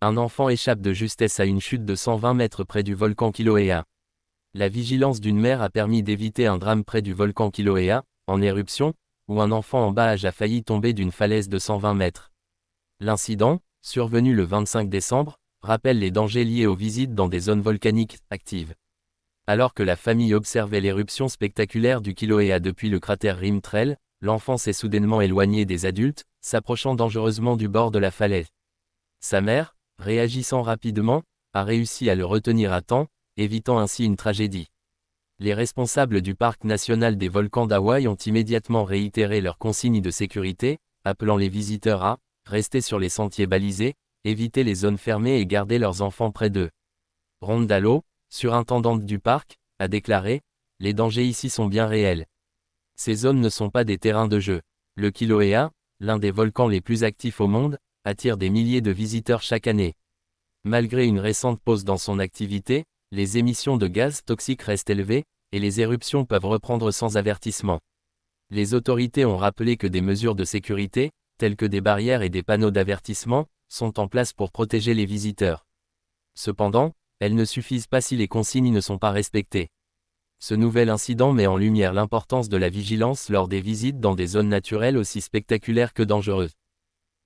Un enfant échappe de justesse à une chute de 120 mètres près du volcan Kilauea. La vigilance d'une mère a permis d'éviter un drame près du volcan Kilauea, en éruption, où un enfant en bas âge a failli tomber d'une falaise de 120 mètres. L'incident, survenu le 25 décembre, rappelle les dangers liés aux visites dans des zones volcaniques actives. Alors que la famille observait l'éruption spectaculaire du Kilauea depuis le cratère Rim Trail, l'enfant s'est soudainement éloigné des adultes, s'approchant dangereusement du bord de la falaise. Sa mère, réagissant rapidement, a réussi à le retenir à temps, évitant ainsi une tragédie. Les responsables du parc national des volcans d'Hawaï ont immédiatement réitéré leurs consignes de sécurité, appelant les visiteurs à rester sur les sentiers balisés, éviter les zones fermées et garder leurs enfants près d'eux. Rhonda Lowe, surintendante du parc, a déclaré « Les dangers ici sont bien réels. Ces zones ne sont pas des terrains de jeu. Le Kilauea, l'un des volcans les plus actifs au monde, attire des milliers de visiteurs chaque année. Malgré une récente pause dans son activité, les émissions de gaz toxiques restent élevées, et les éruptions peuvent reprendre sans avertissement. Les autorités ont rappelé que des mesures de sécurité, telles que des barrières et des panneaux d'avertissement, sont en place pour protéger les visiteurs. Cependant, elles ne suffisent pas si les consignes ne sont pas respectées. Ce nouvel incident met en lumière l'importance de la vigilance lors des visites dans des zones naturelles aussi spectaculaires que dangereuses.